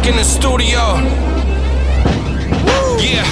In the studio. Yeah.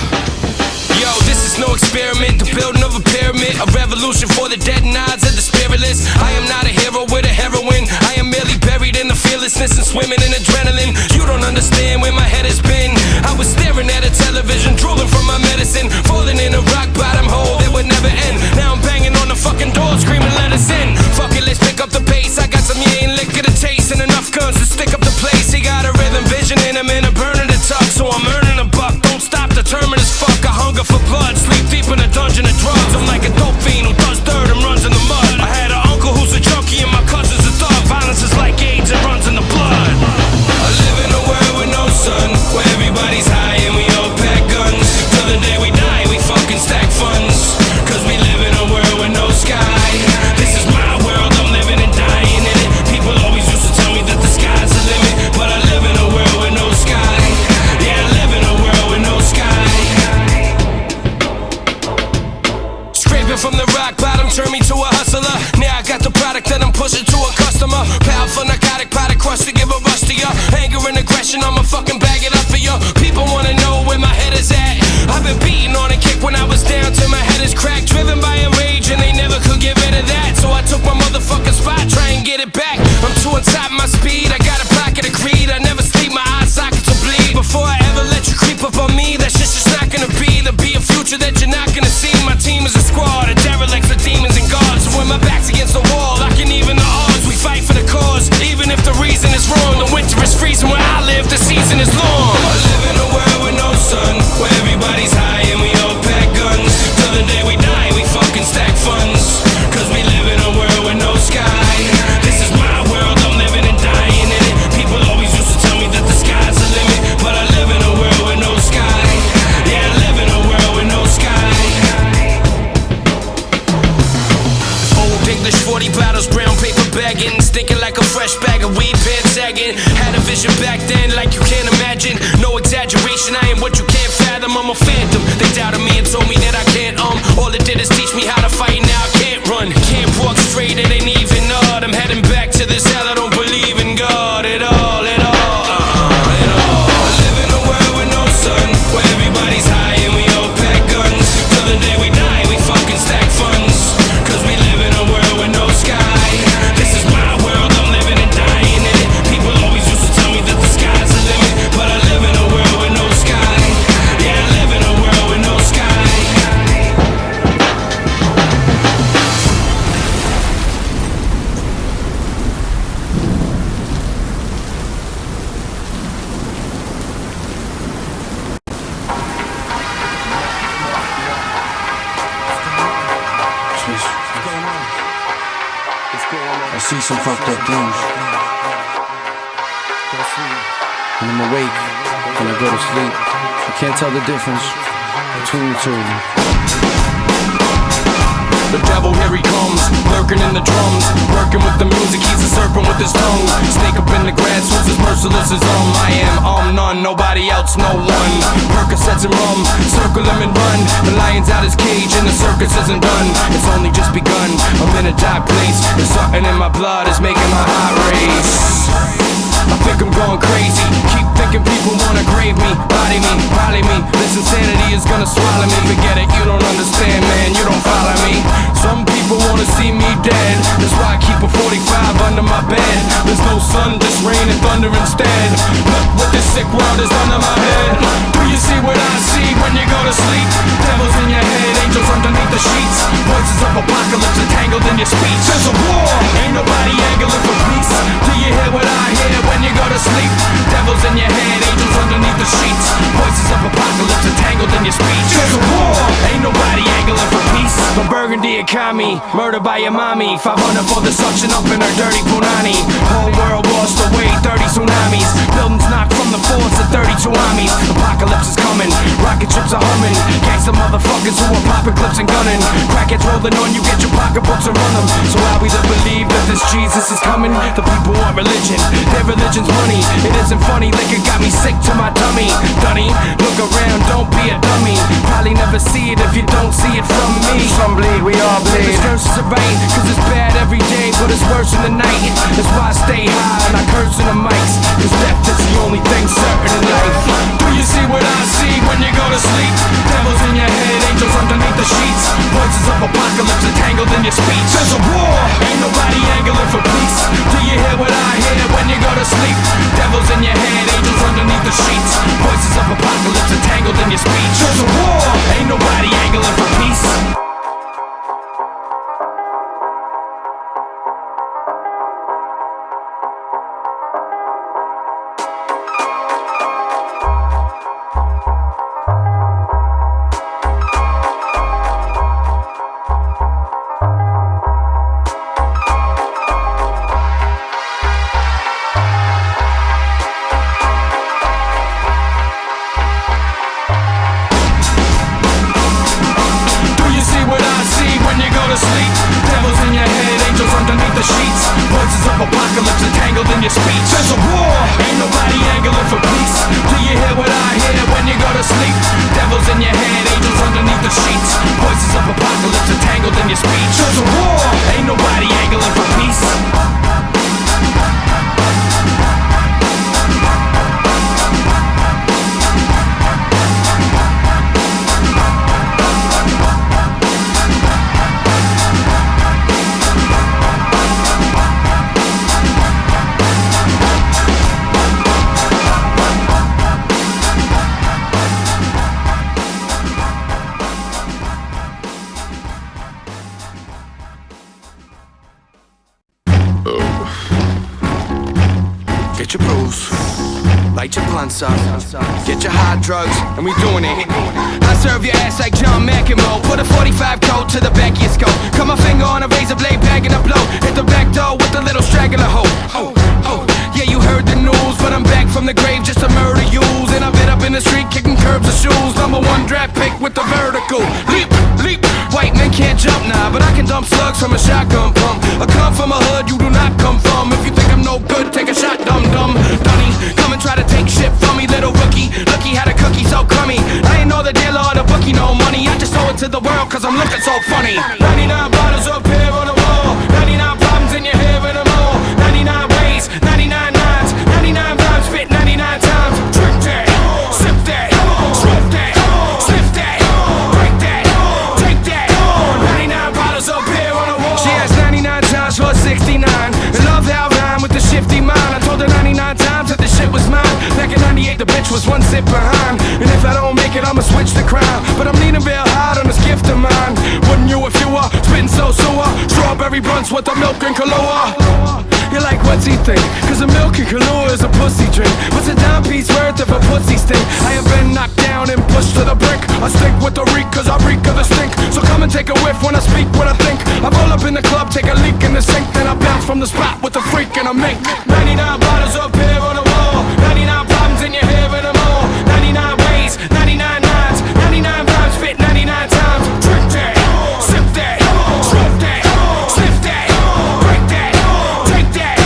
Yo, this is no experiment, the building of a pyramid, a revolution for the dead nods and the spiritless. I am not a hero with a heroine, I am merely buried in the fearlessness and swimming in adrenaline. You don't understand where my head has been. I was staring at a television, drooling from my medicine, falling in a rock bottom hole that would never end. Now I'm banging on the fucking door, screaming let us in. Fuck it, let's pick up the pace. I got some ain't liquor to taste and enough guns to stick up the place. He got a rhythm vision in him and a burning to tuck, so I'm earning a buck. Don't stop, determined as fuck. I hunger for blood, sleep deep in a dungeon of drugs. I'm like a dope fiend who does dirt and runs in the mud. I had an uncle who's a junkie and my cousin's a thug. Violence is like AIDS, it runs in the blood. I live in a world with no sun, where everybody's high and we all pack guns. Till the day we die, we fucking stack funds. Cause we live in a world with no sky. This is my world, I'm living and dying in it. People always used to tell me that the sky's the limit, but I live in a world with no sky. Yeah, I live in a world with no sky. Scraping from the rock bottom turned me to a hustler. Now I got the product that I'm pushing to a customer. Powerful narcotic product crush to give a rush to ya. Anger and aggression, I'ma fucking bag it up for ya. People wanna know where my head is at. I've been beating on a kick when I was down till my head is cracked. Driven by a rage and they never could get rid of that. So I took my motherfucking spot, try and get it back. I'm too on top of my speed, I got a pocket of greed. I never sleep, my eye sockets will bleed. Before I ever let you creep up on me, that shit's just not gonna be. There'll be a future that you're not gonna see. My team is a squad, a derelicts of demons and gods. So when my back's against the wall, I can even the odds. We fight for the cause, even if the reason is wrong. The winter is freezing where I live, the season is long. I live in a world with no sun, where everybody's high and we all pack guns. Till the day we die, we fucking stack funds. Cause we live in a world with no sky. This is my world, I'm living and dying in it. People always used to tell me that the sky's the limit, but I live in a world with no sky. Yeah, I live in a world with no sky. Old English 40 bottles, brown paper bagging, stinking like a fresh bag of weed, pants sagging. Had a vision back then like you can't imagine. No exaggeration, I am what you can't fathom. I'm a phantom. They doubted me and told me that I can't. All it did is teach me how to fight. Now I can't run, can't walk straight. It ain't even odd. I'm heading back to this hell. I don't believe in God at all, at all, at all. I live in a world with no sun, where everybody's high and we all pack guns. Till the day we die, we fucking stack funds. Cause we live in a world with no sky. This is my world, I'm living and dying in it. People always used to tell me that the sky's the limit, but I live in a world with no sky. Yeah, I live in a world with no sky. I see some fucked up things. When I'm awake, when I go to sleep, I can't tell the difference between the two of them. The devil, here he comes, lurking in the drums, working with the music, he's a serpent with his tongue. Snake up in the grass, who's as merciless as I am none, nobody else, no one. Percocets and rum, circle him and run. The lion's out his cage and the circus isn't done. It's only just begun, I'm in a dark place. There's something in my blood, it's making my heart race. I think I'm going crazy, keep thinking people wanna grave me, body me, probably me. This insanity is gonna swallow me. Forget it, you don't understand, man, you don't follow me. Some people wanna see me dead, that's why I keep a 45 under my bed. There's no sun, just rain and thunder instead. Look what this sick world is under my head. Do you see what I see when you go to sleep? Devils in your head, angels underneath the sheets. Voices of apocalypse entangled in your speech. There's a war, ain't nobody angling for peace. Do you hear what I hear when you go to sleep? Devils in your head, angels underneath the sheets. Voices of apocalypse entangled in your speech. There's a war, ain't nobody angling for peace. The burgundy economy, murdered by your mommy. 500 for the suction up in her dirty punani. Whole world lost, the muggers who are popping clips and gunning. Crackheads rolling on you, get your pocketbooks and run them. So how we to believe that this Jesus is coming? The people want religion, their religion's money. It isn't funny, liquor got me sick to my tummy. Dunny, look around, don't be a dummy. Probably never see it if you don't see it from me. Some bleed, we all bleed. This verse is right, cause it's bad every day, but it's worse in the night. That's why I stay high and I curse in the mics, cause death is the only thing certain in life. Do you see what I see when you go to sleep? Devils in your head, angels underneath the sheets. Voices of apocalypse entangled in your speech. There's a war, ain't nobody angling for peace. Do you hear what I hear when you go to sleep? Devils in your head, angels underneath the sheets. Voices of apocalypse entangled in your speech. There's a war, ain't nobody angling for peace. Apocalypse entangled in your speech. There's a war, ain't nobody angling for peace. Do you hear what I hear when you go to sleep? Devils in your head, angels underneath the sheets. Voices of apocalypse entangled in your speech. There's a war, ain't nobody angling for peace. Get your brews, light your blunts up, get your hard drugs, and we doing it. I serve your ass like John McEnroe. Put a 45 coat to the back of your skull. Cut my finger on a razor blade, bagging a blow. Hit the back door with a little straggler hoe. Oh, oh, yeah, you heard the news, but I'm back from the grave just to murder yous. And I've been up in the street kicking curbs and shoes. #1 draft pick with the vertical leap, leap. White men can't jump now, but I can dump slugs from a shotgun pump. I come from a hood you do not come from. If you think I'm no good, take a shot, dum-dum. Dunny, come and try to take shit from me, little rookie. Lucky had a cookie so crummy. I ain't know the dealer or the bookie, no money. I just owe it to the world cause I'm looking so funny. 99 bottles up here on the wall. 99 problems in your head and them all. 99 ways, 99 nines. 99 vibes fit 99 times. Drink that, sip that, smoke that, sniff that, break that, take that. 99 bottles up here on the wall. She has 99 times for 69. And love how I rhyme with the shifty mind. I told her 99 times that the shit was mine. Back in 98 the bitch was one sip behind. And if I don't make it I'ma switch the crime. But I'm leaning real hard on this gift of mine. Wouldn't you if you were spitting so sewer? Strawberry blunts with the milk and Kahlua. You're like, what's he think? Cause the milk and Kahlua is a pussy drink. What's a dime piece worth of a pussy stink? I have been knocked down and pushed to the brink. I stink with the reek cause I reek of the stink. So come and take a whiff when I speak what I think. I roll up in the club, take a leak in the sink. Then I bounce from the spot with a freak and a mink. 99 bottles up here on the wall. 99 problems in your head and them all. 99 ways, 99 nines. 99 vibes fit 99 times. Drink that, sip that, smoke that, sniff that, break that, take that.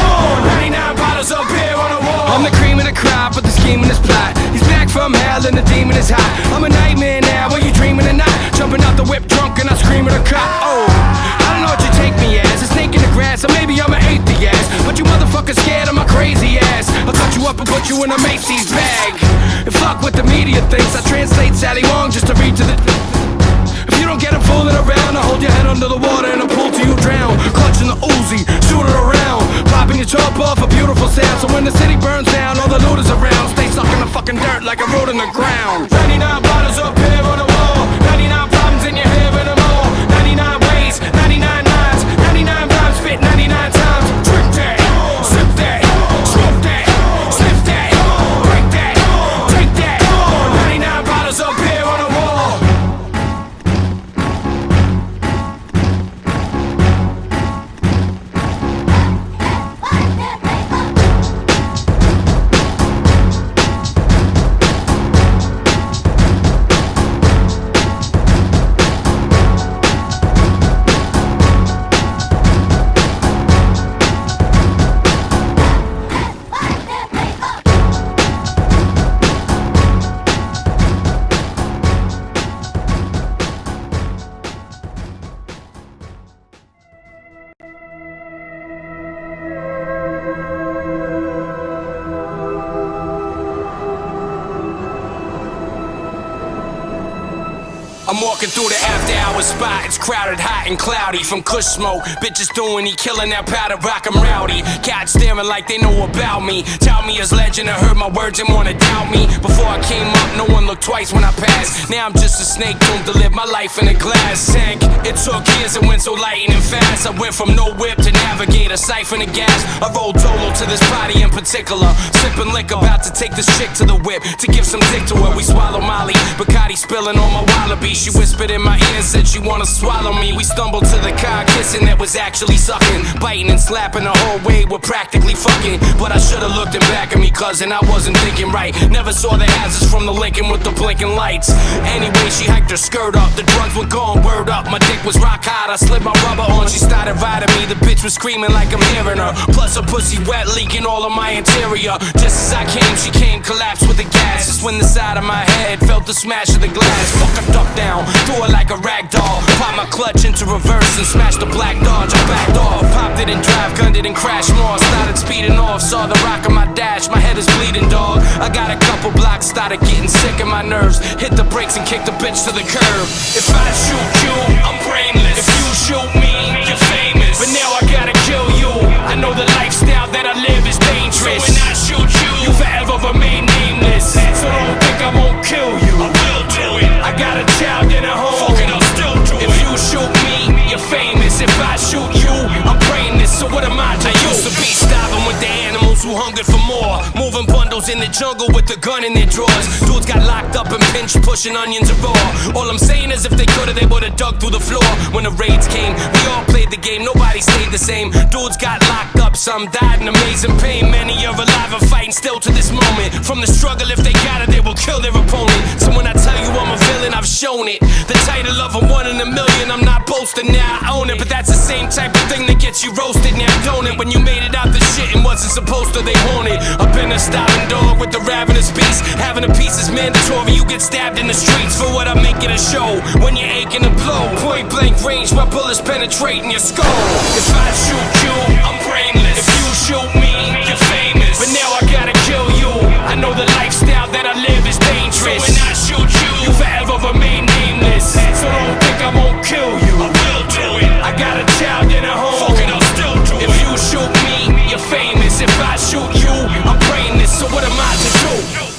99 bottles up here on the wall. I'm the cream of the crop, but the scheme in this plot. He's back from hell and the demon is hot. I'm a nightmare now, are you dreaming or not? Jumping out the whip drunk and I scream at a cop. Oh, I don't know what you take me as. A snake in the grass, or maybe I'm an atheist. But you motherfuckers scared of my crazy ass. I'll cut you up and put you in a Macy's bag. And fuck what the media thinks. I translate Sally Wong just to read to the... If you don't get him fooling around, I'll hold your head under the water and I'll pull till you drown. Clutching the Uzi, shoot it around. Popping your top off, a beautiful sound. So when the city burns down, all the looters around stay stuck in the fucking dirt like a road in the ground. 99 bottles up here on the wall. 99 problems in your head and them all. 99 ways, 99 nines. 99 vibes fit 99 times. Drink that, sip that, smoke that, sniff that, break that, take that. 99 bottles up here on the wall. I'm walking through the after hours spot. It's crowded, hot and cloudy from kush smoke. Bitches doing, he killing that powder rock, I'm rowdy. Cats staring like they know about me. Tout me as legend, I heard my words and wanna doubt me. Before I came up, no one looked twice when I passed. Now I'm just a snake doomed to live my life in a glass tank. It took years, it went so lightning and fast. I went from no whip to navigator, siphon of gas. I rolled solo to this body in particular. Sipping liquor, about to take this chick to the whip to give some dick to her. We swallow Molly, Bacardi spilling on my wallaby. She whispered in my ear and said she wanna swallow me. We stumbled to the car, kissing that was actually sucking. Biting and slapping the whole way, we're practically fucking. But I should've looked in back of me, cousin, I wasn't thinking right. Never saw the hazards from the Lincoln with the blinking lights. Anyway, she hiked her skirt up, the drugs were gone, word up. My dick was rock hard, I slid my rubber on. She started riding me, the bitch was screaming like I'm hearing her. Plus her pussy wet, leaking all of my interior. Just as I came, she came, collapsed with the gas. Just when the side of my head felt the smash of the glass. Fuck her duck down, threw her like a rag doll. Pop my clutch into reverse and smashed the black Dodge. I backed off, popped it and drive, gunned it and crashed more. Started speeding off, saw the rock on my dash. My head is bleeding, dog. I got a couple blocks, started getting sick in my nerves. Hit the brakes and kicked the bitch to the curb. If I shoot you, I'm brainless. If you shoot me, you're famous. But now I gotta kill you. I know the lifestyle that I live is dangerous. So when I shoot you, you forever remain nameless. So don't think I won't kill you. I will do it. I got a child in a home. Fuck it, I'll still do it. If you shoot me, you're famous. If I shoot you, I'm brainless. So what am I to you? I used to be starving with the animals who hungered for more. Moving bundles in the jungle with a gun in their drawers. Dudes got locked up and pinched, pushing onions raw. All I'm saying is if they could've, they would've dug through the floor. When the raids came, we all played the game, nobody stayed the same. Dudes got locked up, some died in amazing pain. Many are alive and fighting still to this moment. From the struggle, if they got it, they will kill their opponent. So when I tell you I'm a villain, I've shown it. The title of a 1 in a million, I'm not boasting, now I own it. But that's the same type of thing that gets you roasted, now don't it? When you made it out the shit and wasn't supposed to, they want it. I've been a starving dog with the ravenous beast. Having a piece is mandatory, you get stabbed in the streets. For what I make it a show, when you're aching to blow. Point blank range, my bullets penetrating your skull. If I shoot you, I'm brainless. If you shoot me, you're famous. But now I gotta kill you. I know the lifestyle that I live is dangerous. So when I shoot you, you forever remain nameless. So don't think I won't kill you. I will do it. I got a child in a home. Fuck it, I'll still do it. If you shoot me, you're famous. If I shoot you, I'm brainless. So what am I to do?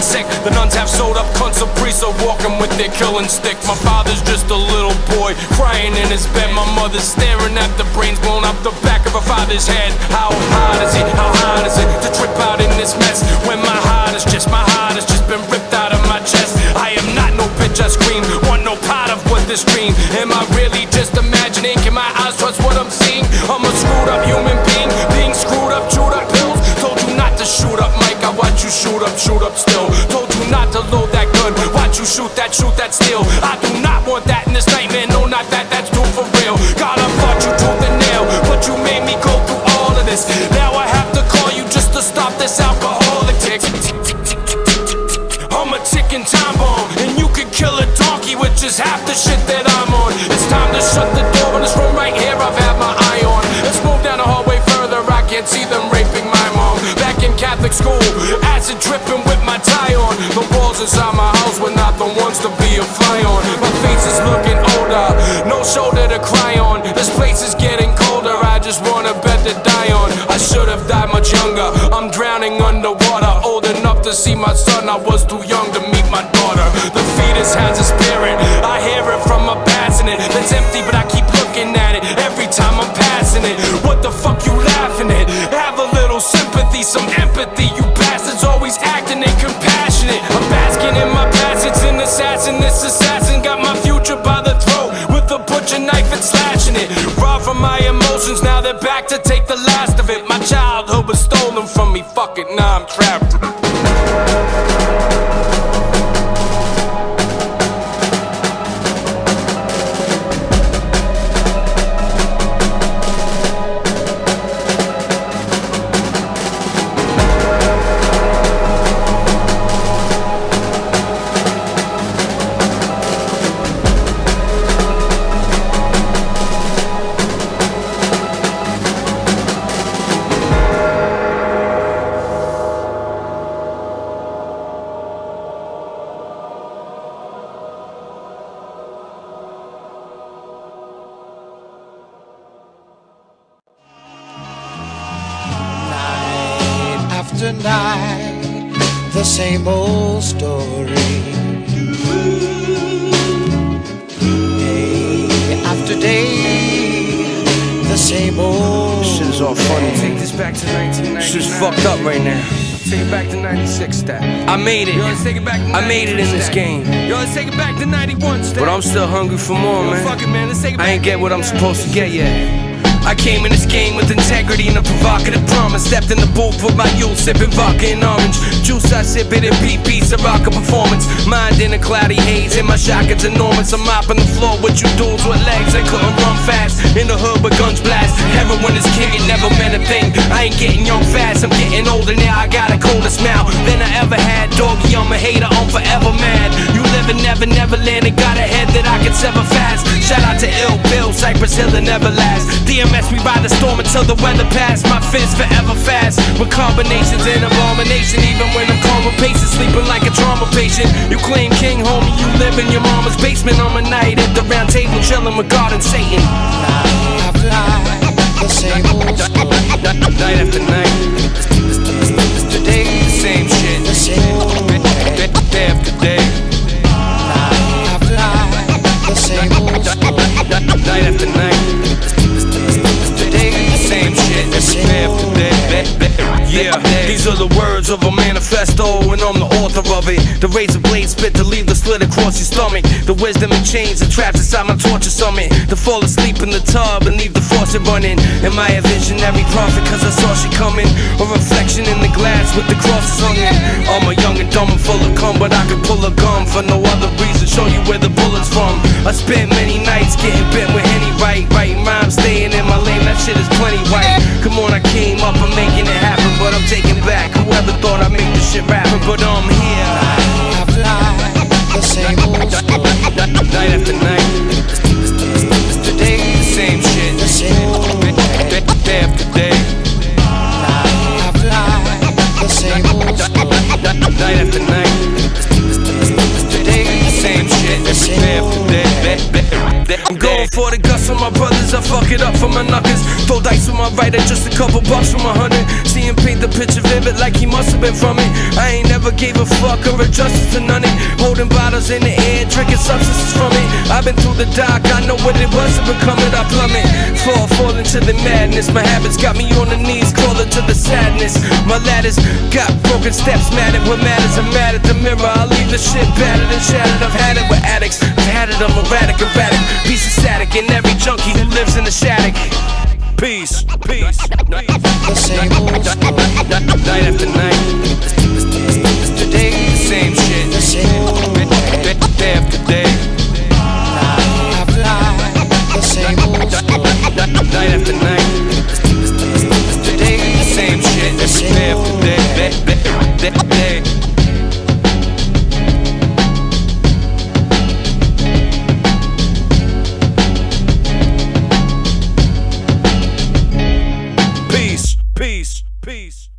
Sick. The nuns have sewed up cunts of priests are walking with their killing stick. My father's just a little boy crying in his bed. My mother's staring at the brains blown up the back of her father's head. How hard is it? How hard is it to trip out in this mess when my heart has just been ripped out of my chest? I am not no bitch, I scream. Want no part of what this dream? Am I really just imagining? Can my eyes trust what I'm seeing? I'm a screwed up human being screwed up, chewed up pills. Told you not to shoot up, Mike. I watch you shoot up still. Told you not to load that gun. Watch you shoot that still. I do not want that in this nightmare. No, not that, that's too for real. God, I fought you tooth and nail, but you made me go through all of this. Now I have to call you just to stop this alcoholic tick. I'm a ticking time bomb, and you can kill a donkey with just half the shit that I'm on. It's time to shut the door in this room right here. I've had my eye on. Let's move down the hallway further. I can't see them raping my mom. Back in Catholic school, acid dripping with my tie on. The walls inside my house were not the ones to be a fly on. My face is looking older, no shoulder to cry on. This place is getting colder, I just want a bed to die on. I should have died much younger, I'm drowning underwater. Old enough to see my son, I was too young to meet my daughter. The fetus has a spirit, I hear it from a bassinet. That's empty but I keep looking at it every time I'm passing it. What the fuck you laughing at? Have a little sympathy, some empathy. You bastards always acting incompassionate. I'm basking in my past, it's an assassin. This assassin got my fuck it, nah, I'm trapped. Night, the same old story. Day after day, the same old. Shit is all funny. Take this back to 1999. Shit's fucked up right now. Take it back to 96 step. I made it. Yo, let's take it back to I made it in this game. Yo, let's take it back to 91 step. But I'm still hungry for more, man. Fuck it, man. Let's take it back. I ain't get what I'm supposed to get yet. I came in this game with integrity and a provocative promise. Stepped in the booth with my youth, sipping vodka and orange juice. I sip it in PP's a rocker performance. Mind in a cloudy haze, and my shotgun's enormous. I'm mopping the floor with you dudes with legs that couldn't run fast. In the hood with guns blast. Heroin is king, it never meant a thing. I ain't getting young fast, I'm getting older now. I got a colder smile than I ever had. Doggy, I'm a hater, I'm forever mad. You live in never land and got a head that I can sever fast. Shout out to Ill Bill, Cypress Hill and Everlast. DMS me by the storm until the weather pass. My fist forever fast with combinations and abomination. Even when I'm calm with pacing, sleeping like a trauma patient. You claim king, homie, you live in your mama's basement. On a night at the round table, chilling with God and Satan. Night after night, the same old story. Night after night, Today, the same shit. the same old. Day after day. Night after night, the same old story. Night after night. Today, Same shit, the same day after old. day. Yeah, these are the words of a manifesto, and I'm the author of it. The razor blade spit to leave the slit across your stomach. The wisdom and chains and traps inside my torture summit. To fall asleep in the tub and leave the faucet running. Am I a visionary prophet cause I saw she coming? A reflection in the glass with the crosses hung in. I'm a young and dumb and full of cum, but I can pull a gun for no other reason. Show you where the bullet's from. I spent many nights getting bent with Henny writing rhymes, staying in my lane. That shit is plenty white. Come on, I came up, I'm making it happen, but I'm taking back. Whoever thought I'd make this shit rapping, but I'm here. Night after night, the same old story. Night after night, Today, the same shit. the same old. Day after day. Night after night, the same old story. Night after night, Today, the same shit. the same Day after day. I'm going for the guts for my brothers, I fuck it up for my knuckers. Throw dice with my writer, just a couple bucks from 100. See him paint the picture vivid like he must have been from it. I ain't never gave a fuck or a justice to none it. Holding bottles in the air, drinking substances from it. I've been through the dark, I know what it was to become it. I plummet, fall into the madness. My habits got me on the knees, crawling to the sadness. My ladders got broken steps, mad at what matters. I'm mad at the mirror, I leave the shit battered and shattered. I've had it with addicts, I've had it, I'm erratic. Piece of static in every junkie who lives in the shadow. Peace, peace. the same old story. Night after night, Today, the same shit. the same old. Day after day. Night after night, the same old story. Night after night, Today, the same shit. the same Day after old. day. Peace, peace, peace.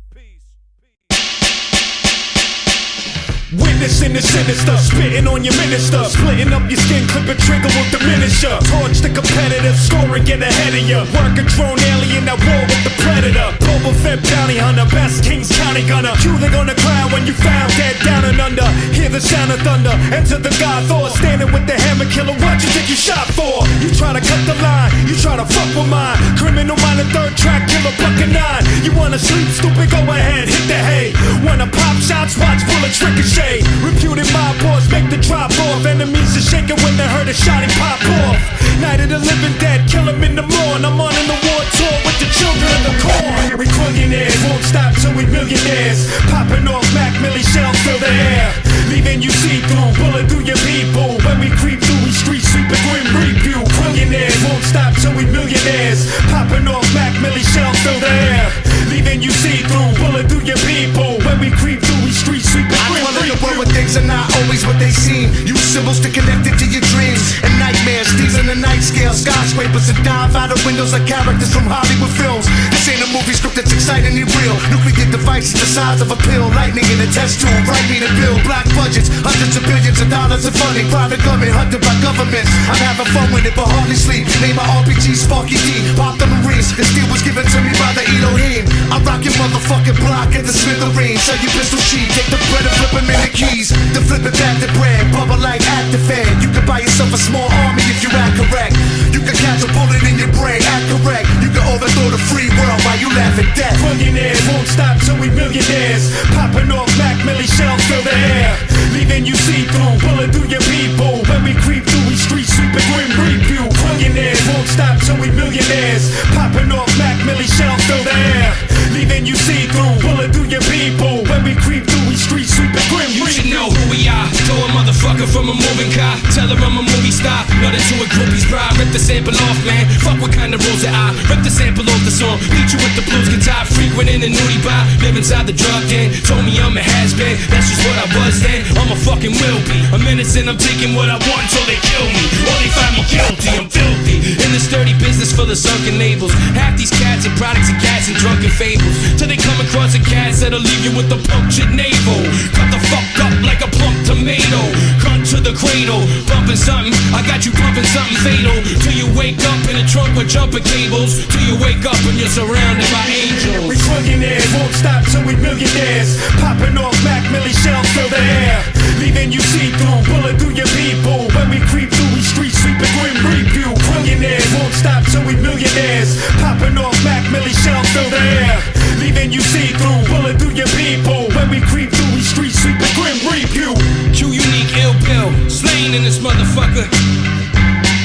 Witnessing the sinister, spitting on your minister, splitting up your skin, clipping trigger will diminish ya. Torch the competitive, scoring get ahead of ya. Work a drone alien at war with the predator. Boba Fett bounty hunter, best Kings County gunner. You they gonna cry when you found dead down and under. Hear the sound of thunder, enter the God Thor, standing with the hammer killer. What you think you shot for? You try to cut the line, you try to fuck with mine. Criminal minor, third track killer, bucking 9. You wanna sleep, stupid? Go ahead, hit the hay. Wanna pop shots? Watch bullets ricochet. Reputed mob boss, make the drop off. Enemies are shaking when they heard a shot and pop off. Night of the living dead, kill him in the morn. I'm on in the war tour with the children of the corn. We Crillionaires, won't stop till we millionaires. millionaires. Popping off Mac Millie shells, fill the air. Leaving you see-through, bullet through your people. When we creep through, we street sweeping grim review. Crillionaires won't stop till we millionaires. Popping off Mac Millie shells, fill the air. Leaving you see-through, bullet through your people. When we creep through, we street sweeping grim review. Where things are not always what they seem. Use symbols to connect it to your dreams and nightmares. These in the night scale, skyscrapers and dive out of windows like characters from Hollywood films. This ain't a movie script that's excitingly real. Nuclear devices the size of a pill, lightning in a test tube. Write me the bill, black budgets, hundreds of billions of dollars of funding. Private government hunted by governments. I'm having fun with it, but hardly sleep. Name my RPG, Sparky D, Pop the Marines. The steel was given to me by the Elohim. I rock your motherfucking block at the smithereens. Sell you pistol cheap, take the bread and flip 'em in the keys. The flip it back to bread, bubble like Actifed. You can buy yourself a small army if you act correct. You can catch a bullet in your brain, act correct. You can overthrow the free world while you laugh at death. Crillionaires won't stop till we millionaires. Popping off Mac Millie shells, fill the air. Leaving you see-through, bullet through your people. When we creep through, we street sweeping grim review. Crillionaires won't stop till we millionaires. Popping off Mac Millie shells, fill the air. Leaving you see-through, bullet through your people. When we creep through, we street sweeping grim review. You should know who we are. Throw a motherfucker from a moving car. Tell her I'm a movie star. Not into a groupie's pride. Rip the sample off, man. Fuck what kind of rules there are. Rip the sample off the song. Beat you with the blues guitar. Frequenting the nudie bar. Live inside the drug den. Told me I'm a has-been. That's just what I was then. I'm a fucking will be. A menace and I'm taking what I want until they kill me. Or they find me guilty. I'm filthy. In this dirty business full of sunken labels. Half these cats are products of gas and drunken fables. Till they come across a cat that'll leave you with a punctured navel. Cut the fuck up like a plump tomato. Cut to the cradle. Bumping something. I got you pumping something fatal. Till you wake up in a trunk with jumping cables. Till you wake up and you're surrounded by angels. We crillionaires won't stop till we millionaires. Popping off Mac Millie shells, fill the air. Leaving you see-through, bullet through your people. When we creep through, we street sweeping grim review. Crillionaires won't stop till we millionaires. Popping off Mac Millie shells, fill the air. Leaving you see-through, bullet through your people. When we creep through, we street sweeping grim review. Q unique ill bill. Slaine in this motherfucker.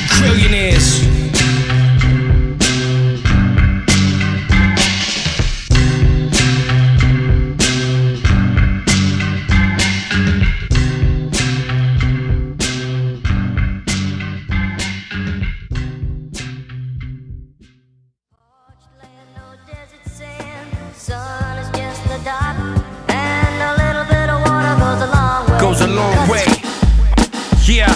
Crillionaires. Goes a long way. Yeah,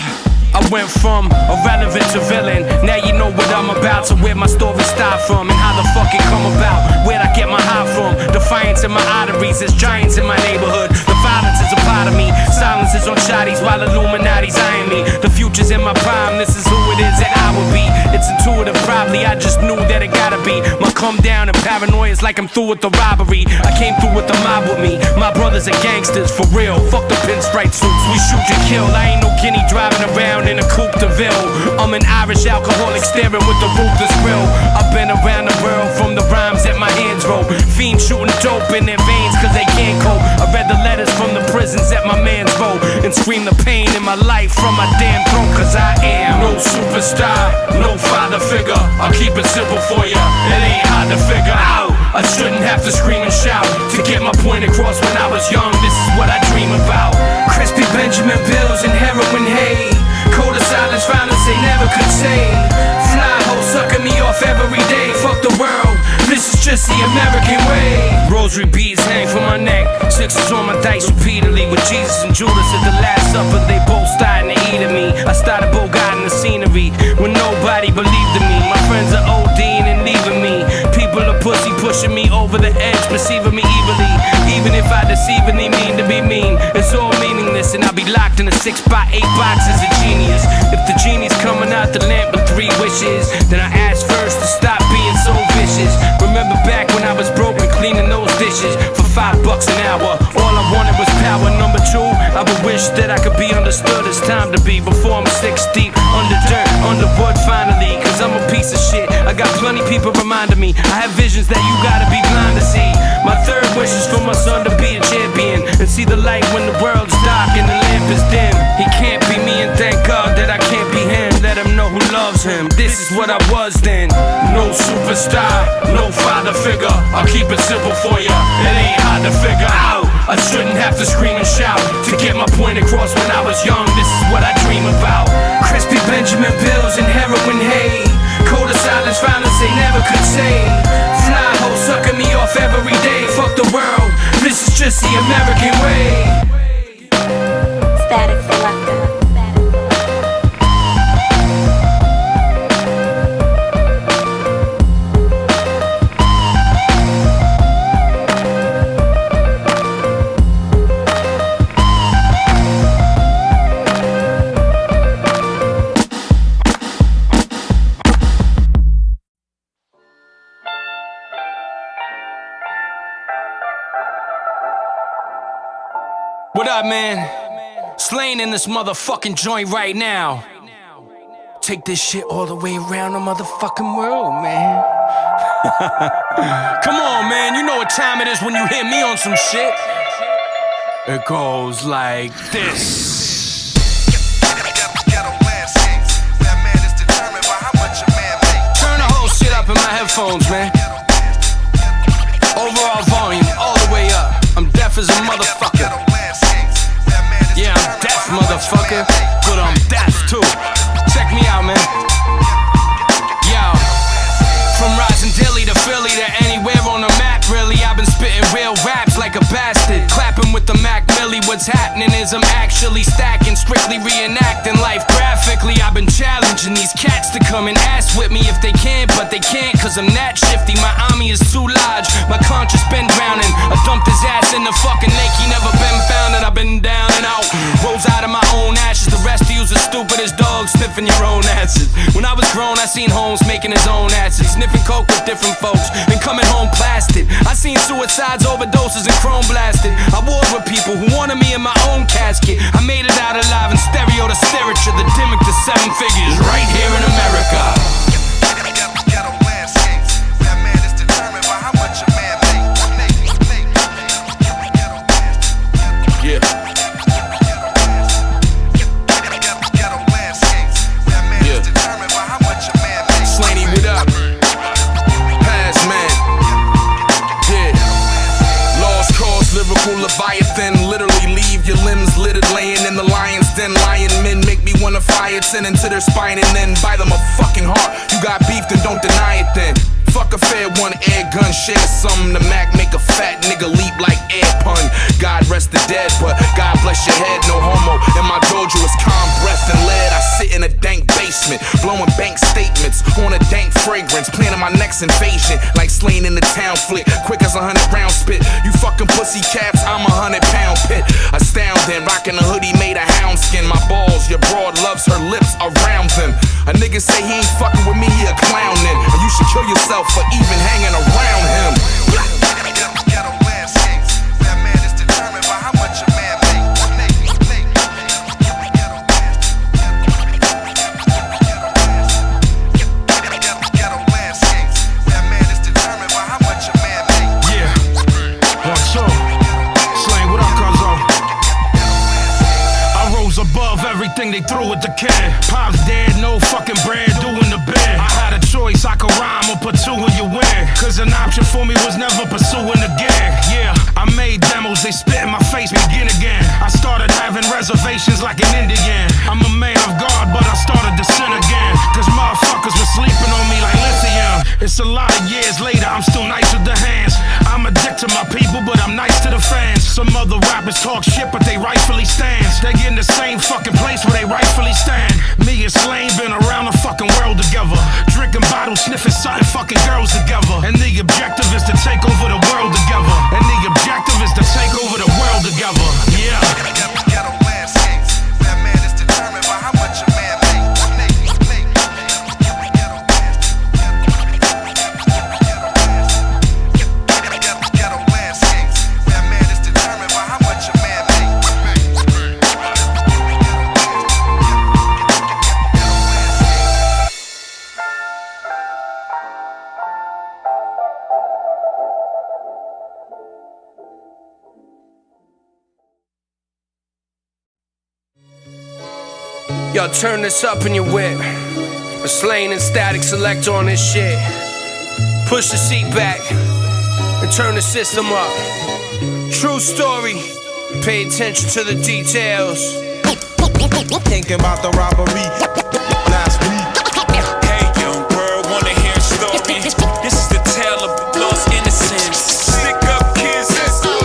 I went from irrelevant to villain. Now you know what I'm about, so where my story start from and how the fuck it come about. Where'd I get my high from? Defiance in my arteries, there's giants in my neighborhood. The violence is a part of me. Silence is on shotties while Illuminati's eyeing me. The future's in my prime, this is who it is that I will be. It's intuitive, probably, I just knew that it gotta be. My come down and paranoia is like I'm through with the robbery. I came through with the mob with me. My brothers are gangsters, for real. Fuck the pinstripe suits, we shoot and kill. I ain't no guinea driving around in a coupe de ville. I'm an Irish alcoholic staring with the ruthless grill. I've been around the world from the rhymes that my hands roll. Fiends shooting dope in their veins cause they can't cope. I read the letters from the prisons that my mans wrote and scream the pain in my life from my damn throat. Cause I am no superstar, no father figure. I'll keep it simple for ya, it ain't hard to figure out. I shouldn't have to scream and shout to get my point across when I was young. This is what I dream about. Crispy Benjamin Bills and heroin hay. Cold of silence, violence they never could say. Fly hoes sucking me off every day. Fuck the world, this is just the American way. Rosary beads hang from my neck. Sixes on my dice repeatedly. With Jesus and Judas at the last supper, they both starting to eat at me. I started bogarting the scenery when nobody believed in me. My friends are ODing and leaving me. People are pussy pushing me over the edge, perceiving me evilly. Even if I deceivingly mean to be mean, it's all meaningless and I'll be locked in a 6x8 box as a genius. If the genie's coming out the lamp with 3 wishes, then I ask first to stop being so vicious. Remember back when I was broken cleaning those dishes for $5 an hour. All I wanted was power. Number 2, I would wish that I could be understood. It's time to be before I'm 6 deep under dirt, under wood finally. Cause I'm a piece of shit. I got plenty people reminding me. I have visions that you gotta be blind to see. My third wish is for my son to be a champion and see the light when the world's dark and the lamp is dim. He can't be me and thank God that I can't be him. Let him know who loves him. This is what I was then. No superstar, no father figure. I'll keep it simple for ya, it ain't hard to figure. I shouldn't have to scream and shout to get my point across when I was young. This is what I dream about. Crispy Benjamin Bills and heroin hay. Cold of silence, violence they never could say. Fly hoe sucking me off every day. Fuck the world, this is just the American way. Static Selector. What up, man? Slaine in this motherfucking joint right now. Take this shit all the way around the motherfucking world, man. Come on, man, you know what time it is when you hear me on some shit. It goes like this. Turn the whole shit up in my headphones, man. Overall volume all the way up. I'm deaf as a motherfucker. Yeah, I'm deaf, motherfucker, but I'm deaf too. Check me out, man. Yo, from rising Dilly to Philly to anywhere on the map, really, I've been spitting real raps like a bastard. Clapping with the Mac Millie, what's happening is I'm actually stacking, strictly reenacting life graphically. I've been challenging these cats to come and ask with me if they can, but they can't, cause I'm that shifty. My army is too large, my conscience been drowning. I dumped his ass in the fucking lake, he never been found, and I've been down and out. Rose out of my own ashes, the rest of you's as stupid as dogs sniffing your own asses. When I was grown, I seen Holmes making his own acid, sniffing coke with different folks, and coming home blasted. I seen suicides, overdoses, and chrome blasted. I warred with people who wanted me in my own casket. I made it out alive in stereo to stereo, the Dimmick to seven figures, right here in America. Leviathan, literally leave your limbs littered, laying in the lion's den. Lion men make me wanna fire 10 into their spine and then buy them a fucking heart. You got beef, then don't deny it then. Fuck a fair one, air gun, share some. The Mac make a fat nigga leap like air pun. God rest the dead, but God bless your head, no homo. In my dojo is calm breath and lead. I sit in a dank basement, blowing bank statements on a dank fragrance, planning my next invasion like Slaine in the town flick. Quick as 100 round spit. You fucking pussy caps, I'm 100-pound pit. Astounding, rocking a hoodie made of hound skin. My balls, your broad loves her lips around them. A nigga say he ain't fucking with me, he a clownin'. And you should kill yourself for even hanging around him. Ghetto landscapes, that man is determined by how much a man make. Ghetto landscapes, that man is determined by how much a man make. Yeah, what's up? Slaine, what up, Cauze? I rose above everything they threw at the kid. Pop's dead, no fucking bread, doing the bed. I had a choice, I could rhyme or put two in your wig. Cause an option for me was never pursuing a gig. Yeah, I made demos, they spit in my face, begin again. I started having reservations like an Indian. I'm a man of God, but I started to sin again. Cause motherfuckers were sleeping on me like lithium. It's a lot of years later, I'm still nice with the hands. I'm a dick to my people, but I'm nice to the fans. Some other rappers talk shit, but they rightfully stand. They in the same fucking place where they rightfully stand. Me and Slaine been around the fucking world together, drinking bottles, sniffing something, fucking girls together. And the objective is to take over the world together. And the objective is to take over the world together. Yeah. Ghetto landscapes, that man is determined by how much a man make. Ghetto landscapes, that man is determined by how much a man make. Yo, turn this up in your whip. A Slaine and Static Selector on this shit. Push the seat back and turn the system up. True story. Pay attention to the details. Thinking about the robbery last week. Hey, young world, wanna hear a story? This is the tale of lost innocence. Stick up kids, let's go.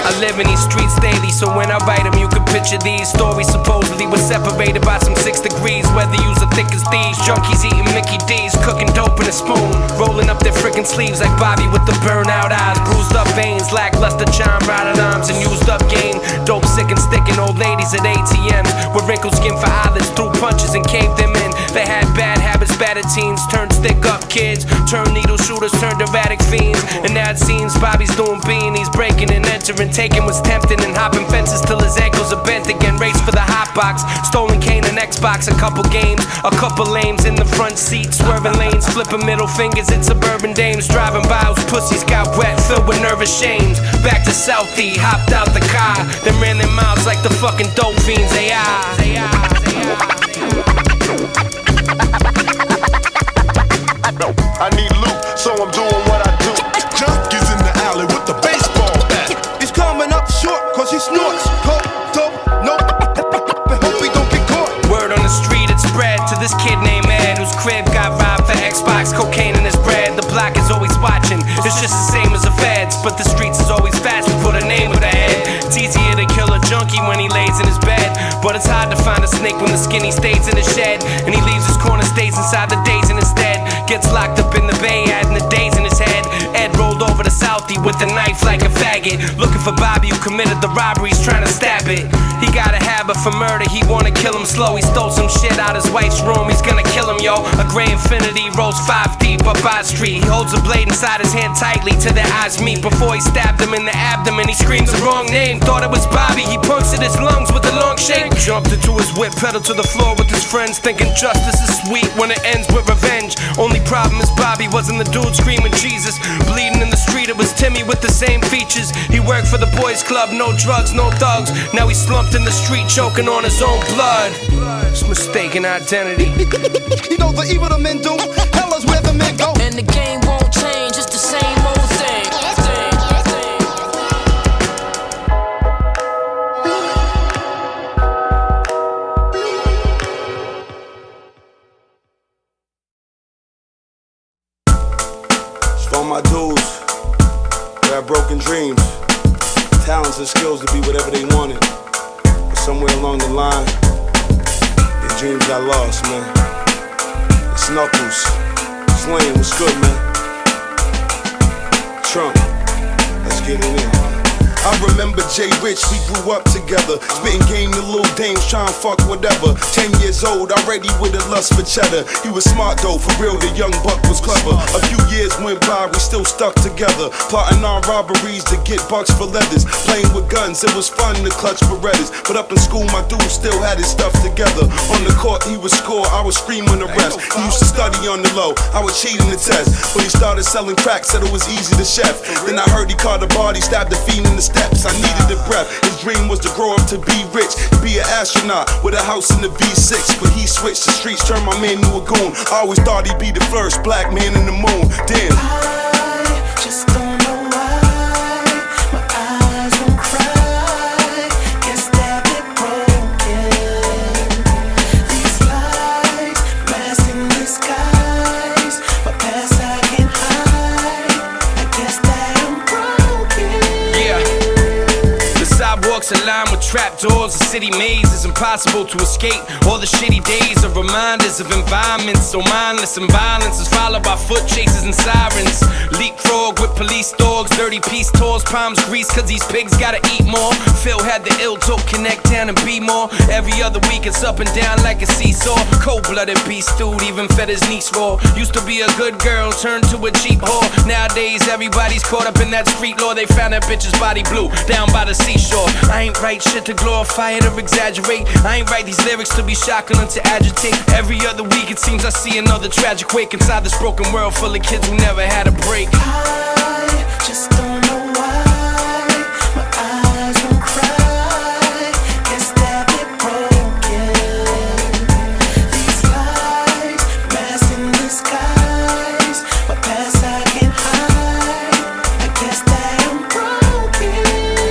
I live in these streets daily, so when I write them, you can picture these stories. Supposedly were separated by some 6 degrees. Weather use are thick as these. Junkies eating Mickey D's, cooking dope in a spoon, rolling up their freaking sleeves like Bobby with the burnout eyes, bruised up veins, lackluster chime, riding arms, and used up game. Dope sick and sticking old ladies at ATMs with wrinkled skin for eyelids, threw punches and caved them in. They had bad habits, battered teens, turned stick up kids, turned needle shooters, turned erratic fiends. And now it seems Bobby's doing beanies, breaking and entering. Taking was tempting and hopping fences till his ankles are bent again. Race for the hot box, stolen cane and Xbox, a couple games, a couple lames in the front seat, swerving lanes, flipping middle fingers at suburban dames, driving by whose pussies got wet, filled with nervous shames. Back to Southie, hopped out the car, then ran their mouths like the fucking dope fiends they are. I need loot, so I'm doing what I do. Junkies in the alley with the baseball bat. He's coming up short cause he snorts coke, dope, nope. Hope he don't get caught. Word on the street it spread to this kid named Ed, whose crib got robbed for Xbox, cocaine in his bread. The block is always watching, it's just the same as the feds, but the streets is always fast, we put a name with a head. It's easier to kill a junkie when he lays in his bed, but it's hard to find a snake when the skinny stays in his shed, and he leaves his corner stays inside the days and instead gets locked up in the bay, adding the days in his head. Ed rolled over to Southie with a knife like a faggot, looking for Bobby who committed the robberies, trying to stab it. He got a habit for murder, he wanna kill him slow. He stole some shit out his wife's room, he's gonna kill him, yo. A gray Infinity rolls 5 deep up our street. He holds a blade inside his hand tightly till their eyes meet. Before he stabbed him in the abdomen, he screams the wrong name. Thought it was Bobby, he punctured his lungs with a long shake. Jumped into his whip, pedaled to the floor with his friends, thinking justice is sweet when it ends with revenge. Only problem is Bobby wasn't the dude screaming Jesus. Bleeding in the street, it was Timmy with the same features. He worked for the boys club, no drugs, no thugs. Now he's slumped in the street, choking on his own blood. It's mistaken identity. You know the evil the men do, hell is where the men go. And the game won't change, it's the same old thing. For my dudes who had broken dreams, talents and skills to be whatever they wanted, but somewhere along the line, their dreams got lost, man. It's Knuckles, Slaine, what's good, man? Trump, let's get it in. I remember Jay Rich, we grew up together, spitting game to little dames, trying fuck whatever. 10 years old, already with a lust for cheddar. He was smart though, for real, the young buck was clever. A few years went by, we still stuck together, plotting on robberies to get bucks for leathers. Playing with guns, it was fun to clutch Berettas. But up in school, my dude still had his stuff together. On the court, he would score, I was screaming the refs. He used to study on the low, I would cheat in the test. When he started selling crack, said it was easy to chef. Then I heard he caught a body, stabbed the fiend in the steps. I needed a breath. His dream was to grow up to be rich, be an astronaut with a house in the V-Nuxx. But he switched the streets, turned my man into a goon. I always thought he'd be the first black man in the moon. Damn. I just don't know why my eyes won't cry. Guess that they're broken. These lights masking the skies. My past I can't hide. I guess that I'm broken. Yeah. The sidewalks are lined with trapdoors, a city maze is impossible to escape. All the shitty days are reminders of environments so mindless, and violence is followed by foot chases and sirens. Leapfrog with police dogs, dirty peace tours, palms grease cause these pigs gotta eat more. Phil had the ill to connect down and be more. Every other week it's up and down like a seesaw. Cold-blooded beast dude, even fed his niece raw. Used to be a good girl, turned to a cheap whore. Nowadays everybody's caught up in that street law. They found that bitch's body blue down by the seashore. I ain't write shit to glorify it or exaggerate. I ain't write these lyrics to be shocking or to agitate. Every other week it seems I see another tragic wake inside this broken world full of kids who never had a break. I just don't know why my eyes won't cry. Guess that they're broken. These lights masking the skies. My past I can't hide. I guess that I'm broken.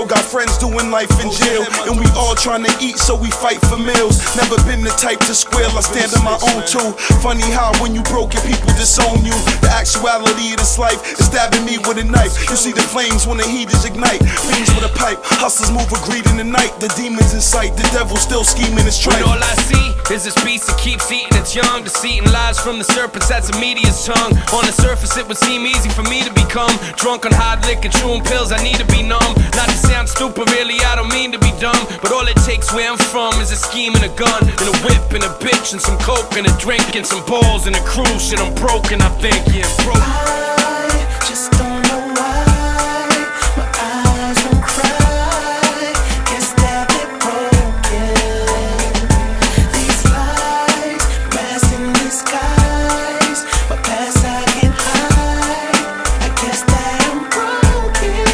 got friends doing life in jail, and we all trying to eat, so we fight for meals. Never been the type to squeal, I stand on my own too. Funny how when you broken, people disown you. The actuality of this life is stabbing me with a knife. You see the flames when the heat is ignite. Fiends with a pipe, hustlers move with greed in the night. The demons in sight, the devil still scheming his tripe. When all I see is this beast that keeps eating its young, deceiving lies from the serpents that's a media's tongue. On the surface it would seem easy for me to become drunk on hard liquor, chewing pills, I need to be numb. Not to sound stupid, really, I don't mean to be dumb, but all it takes where I'm from is a scheme and a gun, and a whip and a bitch and some coke and a drink and some balls and a cruise. Shit, I'm broken, I think, yeah, broke. I just don't know why my eyes won't cry. Guess that they're broken. These lies, masked in disguise. My past I can't hide. I guess that I'm broken.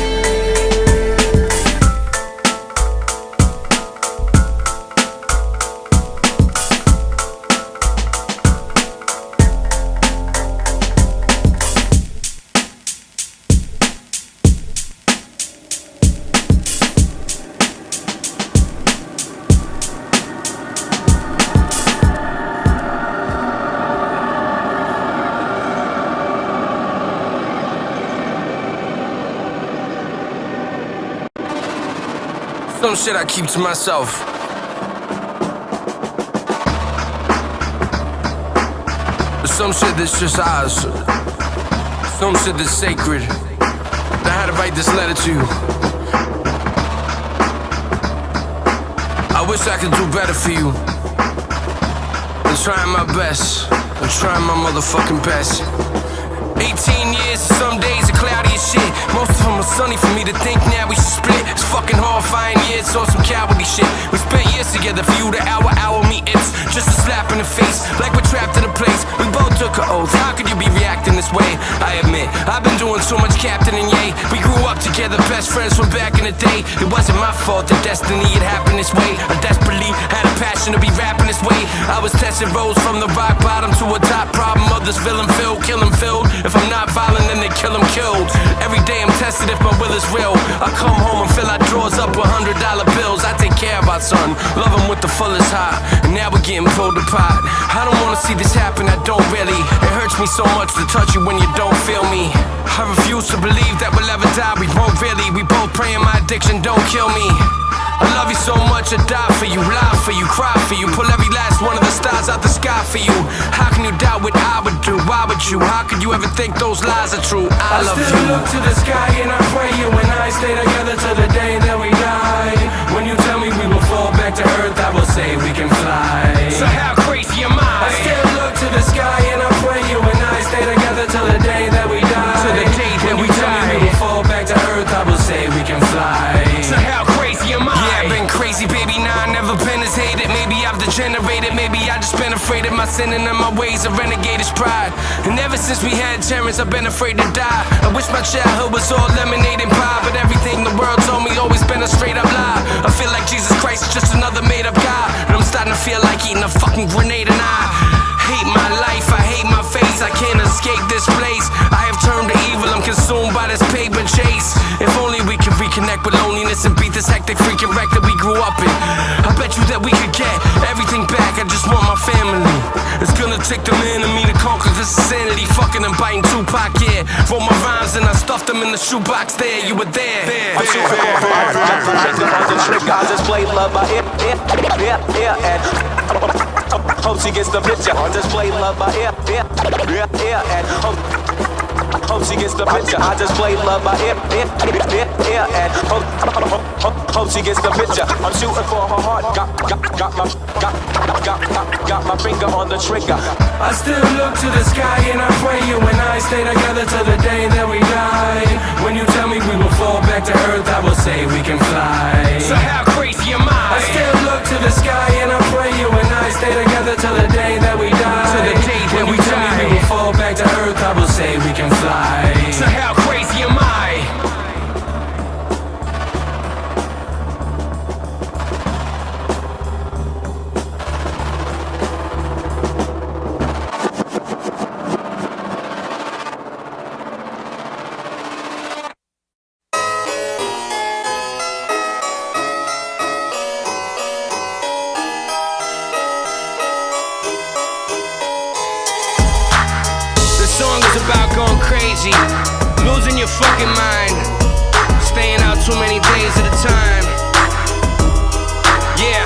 Some shit I keep to myself. There's some shit that's just ours. Some shit that's sacred. I had to write this letter to you. I wish I could do better for you. I'm trying my best. I'm trying my motherfucking best. 18 years, some days are cloudy as shit. Most of them are sunny for me to think now we should split. It's fucking horrifying, yeah, it's on some cowardly shit. We spent years together for you to hour me. It's just a slap in the face, like we're trapped in a place. We both took an oath, how could you be reacting this way? I admit, I've been doing so much Captain and Ye. We grew up together, best friends from back in the day. It wasn't my fault that destiny had happened this way. I desperately had a passion to be rapping this way. I was testing roads from the rock bottom to a top. Problem others villain filled, killing filled. If I'm not violent, then they kill them killed. Every day I'm tested if my will is real. I come home and fill our drawers up with $100 bills. I take care of our son, love him with the fullest heart. And now we're getting pulled apart. I don't wanna see this happen, I don't really. It hurts me so much to touch you when you don't feel me. I refuse to believe that we'll ever die, we won't really. We both praying my addiction don't kill me. I love you so much, I die for you, lie for you, cry for you, pull every last one of the stars out the sky for you. How can you doubt what I would do? Why would you? How could you ever think those lies are true? I love you. I still look to the sky and I pray you and I stay together till the day that we die. When you tell me we will fall back to earth, I will say we can fly. So how crazy am I? I still look to the sky and I pray you and I stay together till the day that we die. Till the day that we die. When you tell me we will fall back to earth, I will say we can fly. So how crazy am I? Yeah, I've been crazy, baby, nah, I never been as hated. Maybe I've degenerated, maybe I just been afraid of my sin and my ways of renegadish pride. And ever since we had terrence, I've been afraid to die. I wish my childhood was all lemonade and pie, but everything the world told me always been a straight up lie. I feel like Jesus Christ is just another made up guy, and I'm starting to feel like eating a fucking grenade. And I hate my life, I hate my face, I can't escape this place. I have turned to evil, I'm consumed by this paper chase. If only we could reconnect with loneliness and beat this hectic freaking wreck that we grew up in. I bet you that we could get everything back, I just want my family. It's gonna take the man in me to conquer this insanity. Fucking and biting Tupac, yeah. Wrote my rhymes and I stuffed them in the shoebox there, you were there. I'm shooting for on the trigger. I just play love by ear and hope she gets the picture. I just play love by ear and hope she gets the picture. I just play love by ear and hope she gets the picture. I'm shooting for her heart. Got my finger on the trigger. I still look to the sky and I pray you and I stay together till the day that we die. When you tell me we will fall back to earth, I will say we can fly. So how crazy am I? I still look to the sky and I pray you and I stay together till the day that we die. Till the day that we tell me we will fall back to earth, I will say we can fly. So how crazy am I? crazy, losing your fucking mind, staying out too many days at a time. Yeah,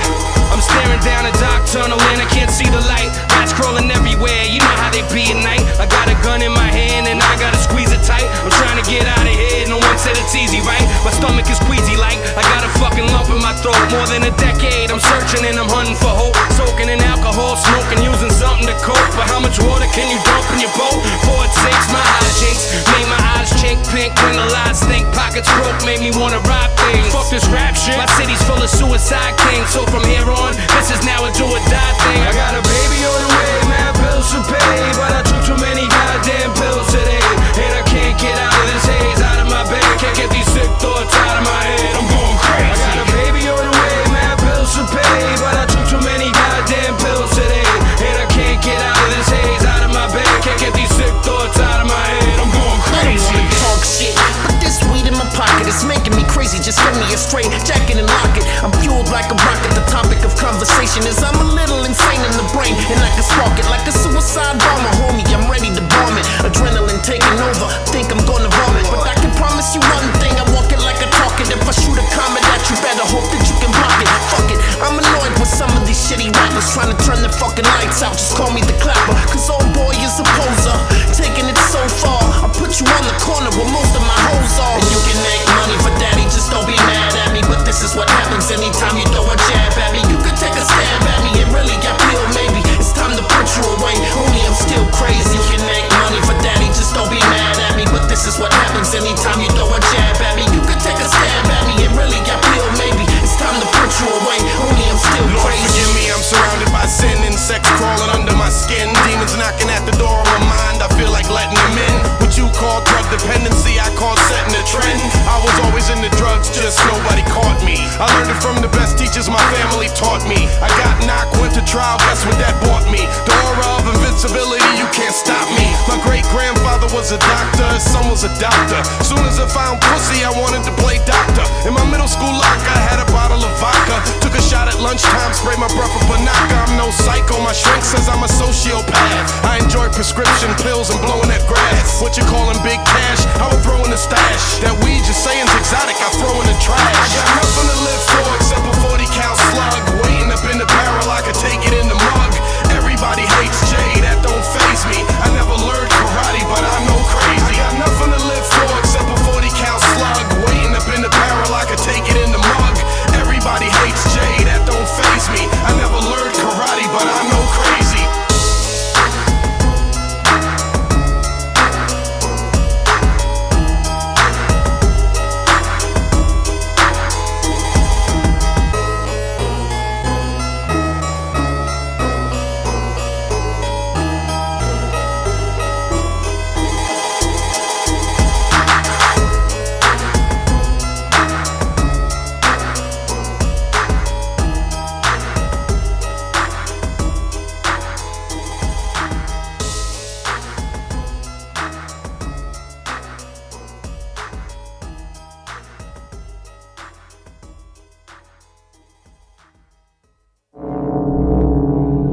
I'm staring down a dark tunnel and I can't see the light. Rats crawling everywhere, you know how they be at night. I got a gun in my hand and I gotta squeeze it tight. I'm trying to get out of here, no one said it's easy, right? My stomach is queasy like I got a fucking lump in my throat. More than a decade, I'm searching and I'm hunting for hope. Soaking in alcohol, smoking, using something to cope. But how much water can you dump in your boat? 4 it sinks, my eyes jinx, made my eyes chink pink. When the lies stink, pockets broke, made me wanna rob things. Fuck this rap shit, my city's full of suicide kings. So from here on, this is now a do or die thing. I got a baby on the way, man, bills to pay, but I took too many goddamn pills today, and I can't get out of this haze, out of my bed. Can't get these sick thoughts out of my head. I'm going crazy. I got a baby on the way, man, bills to pay, but I took too many goddamn pills today, and I can't get out of this haze, out of my bed. Can't get these sick thoughts out of my head. I'm going crazy. I don't wanna talk shit, but this weed in my pocket is making me crazy. Just give me a straight jacket and lock it. I'm fueled like a rocket. The topic of conversation is I'm a little insane in the brain, and I can spark it like a suicide bomber, homie. I'm ready to bomb it. Adrenaline taking over. Think I'm gonna vomit, but I can promise you one thing. I walk it like I talk it. If I shoot a comment at you, better hope that you can block it. Fuck it. I'm annoyed with some of these shitty rappers trying to turn the fucking lights out. Just call me the clapper, cause old boy is a poser, taking it so far. I'll put you on the corner where most of my hoes are. And you can make money for daddy, just don't be mad at me. But this is what happens anytime you throw a jab at me. You could take a stab at me, it really got real maybe. It's time to put you away, only I'm still crazy. You can make money for daddy, just don't be mad at me. But this is what happens anytime you throw a jab at me. You could take a stab at me, it really got real maybe. It's time to put you away, only I'm still Lord, crazy. forgive me, I'm surrounded by sin, insects crawling under my skin, demons knocking at the door of my mind. I feel like letting them in. What you call drug dependency, I call setting a trend. I was always into drugs, just nobody caught me. I learned it from the best teachers my family taught me. I got knocked, went to trial, guess what that bought me? The aura of invincibility, you can't stop me. My great grandfather was a doctor, his son was a doctor. Soon as I found pussy, I wanted to play doctor. In my middle school locker, I had a bottle of vodka. Took a shot at lunchtime, sprayed my breath with Banaka. I'm no psycho, my shrink says I'm a sociopath. I enjoy prescription pills and blowing that grass. What you calling big cash? I would throw in the stash. That weed you're saying's exotic, I throw in the trash. I got nothing to live for except a 40 cal slug. Waiting up in the barrel, I could take it in the mug. Everybody hates Jay, that don't faze me. I never learned karate, but I know crazy. I got nothing to live for except a 40 cal slug. Waiting up in the barrel, I could take it in the mug. Everybody hates Jay, that don't faze me. I never learned karate, but I know crazy.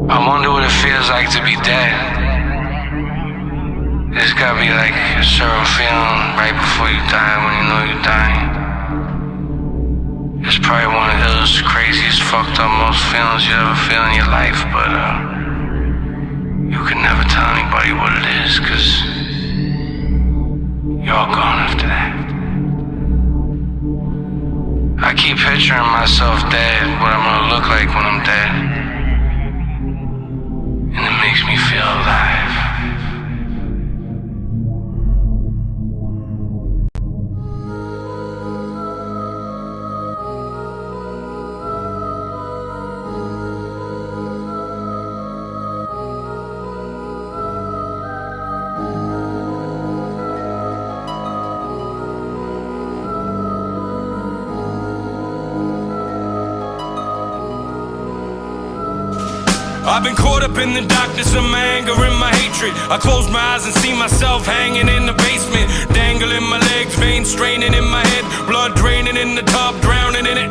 I wonder what it feels like to be dead. It's gotta be like a certain feeling right before you die when you know you're dying. It's probably one of those craziest, fucked up, most feelings you ever feel in your life, but you can never tell anybody what it is, cause you're all gone after that. I keep picturing myself dead, what I'm gonna look like when I'm dead. And it makes me feel alive. I've been caught up in the darkness of my anger and my hatred. I close my eyes and see myself hanging in the basement, dangling my legs, veins straining in my head, blood draining in the tub, drowning in it.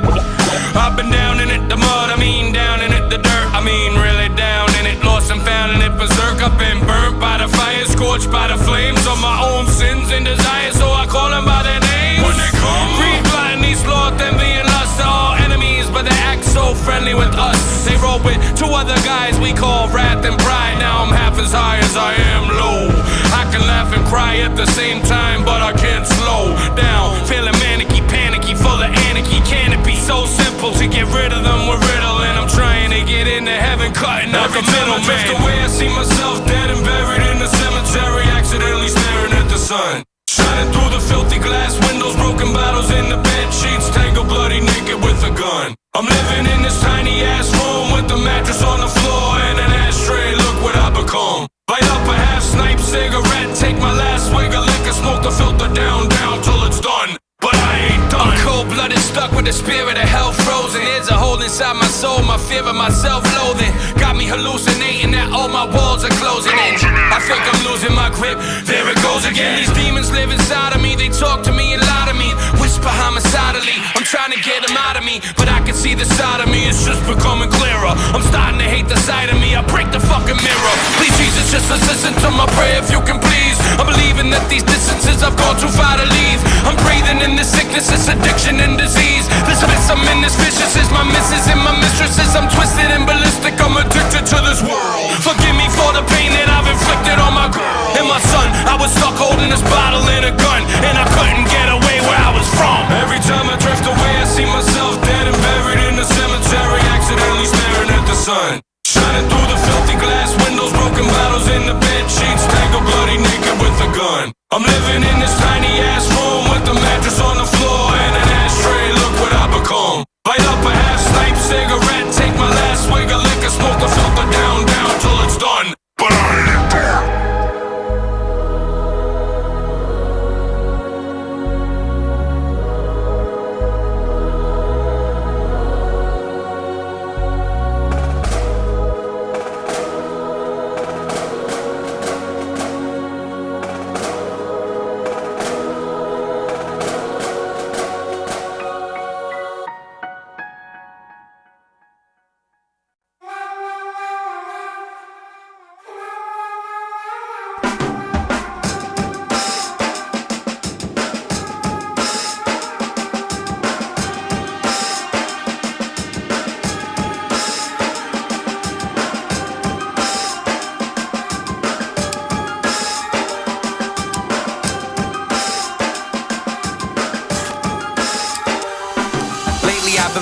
I've been down in it, the mud, I mean down in it, the dirt, I mean really down in it. Lost and found in it, berserk. I've been burnt by the fire, scorched by the flames of my own sins and desires, so I call them by their names. When they come, greed, gluttony, sloth, envy, and lust are all enemies, but they act so friendly with us. They roll with two other guys we call wrath and pride. Now I'm half as high as I am low. I can laugh and cry at the same time, but I can't slow down. Feeling manicky, panicky, full of anarchy. Can it be so simple to get rid of them with riddle? And I'm trying to get into heaven, cutting out the middleman. Every time I drift away, I see myself dead and buried in the cemetery, accidentally staring at the sun. Shining through the filthy glass windows, broken bottles in the bed sheets, tangled bloody naked with a gun. I'm living in this tiny ass room with a mattress on the floor and an ashtray. Look what I become. Light up a half snipe cigarette, take my last swig of liquor, smoke the filter down till it's done. But I ain't done. I'm cold-blooded, stuck with the spirit of hell frozen. There's a hole inside my soul, my fear of my self-loathing got me hallucinating that all my walls are closing in. I think I'm losing my grip, there it goes again. These demons live inside of me, they talk to me and lie to me, whisper homicidally. I'm trying to get them out of me, but I can see the side of me, it's just becoming clearer. I'm starting to hate the sight of me, I break the fucking mirror. Please Jesus, just listen to my prayer if you can please. I'm believing that these distances I've gone too far to leave. I'm breathing in this sickness, this addiction and disease. This mess I'm in, this vicious is my missus and my mistresses. I'm twisted and ballistic, I'm addicted to this world. Forgive me for the pain that I've inflicted on my girl and my son. I was stuck holding this bottle and a gun, and I couldn't get away where I was from. Every time I drift away, I see myself dead and buried in the cemetery, accidentally staring at the sun. Shining through the filthy glass windows, broken bottles in the bed sheets, tangled bloody naked with a gun. I'm living in this tiny ass room with a mattress on the floor and an ashtray. Look what I become. Light up a half snipe cigarette, take my last swig of liquor, smoke the filter down till it's done. But I ain't done.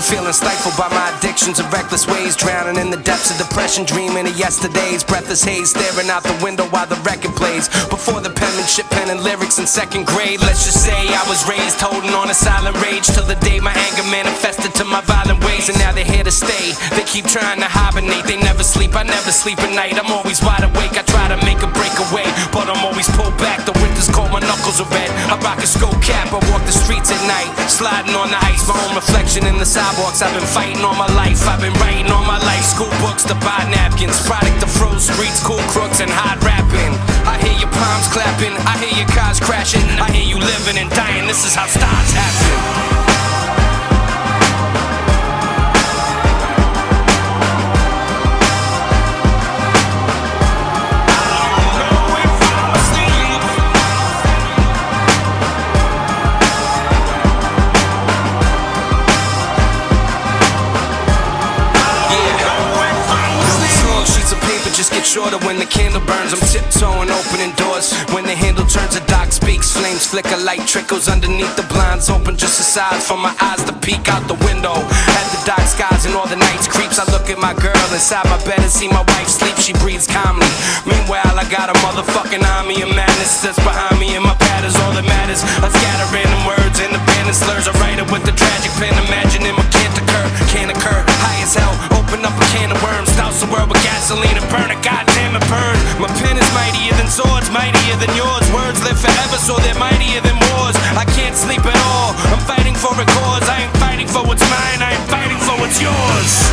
Feeling stifled by my addictions and reckless ways, drowning in the depths of depression, dreaming of yesterdays. Breathless haze, staring out the window while the record plays. Before the penmanship, penning lyrics in second grade. Let's just say I was raised holding on a silent rage till the day my anger manifested to my violent ways. And now they're here to stay, they keep trying to hibernate. They never sleep, I never sleep at night. I'm always wide awake, I try to make a breakaway, but I'm always pulled back. The winter's cold, my knuckles are red. I rock a skull cap, I walk the streets at night, sliding on the ice, my own reflection in the sidewalks. I've been fighting all my life, I've been writing all my life. School books to buy napkins, product to froze streets, cool crooks and hot rapping. I hear your palms clapping, I hear your cars crashing, I hear you living and dying, this is how stars happen. Shorter when the candle burns, I'm tiptoeing, opening doors. When the handle turns, a dock speaks, flames flicker, light trickles underneath the blinds, open just a size for my eyes to peek out the window. At the dark skies and all the nights creeps, I look at my girl inside my bed and see my wife sleep, she breathes calmly. Meanwhile, I got a motherfucking army of madness that's behind me, and my pad is all that matters. I scatter random words and abandon slurs, I write it with the tragic pen, imagining what can't occur. High as hell, open up a can of worms, douse the world with gasoline and burn it, goddamn it, burn. My pen is mightier than swords, mightier than yours. Words live forever, so they're mightier than wars. I can't sleep at all, I'm fighting for a cause. I ain't fighting for what's mine, I ain't fighting for what's yours.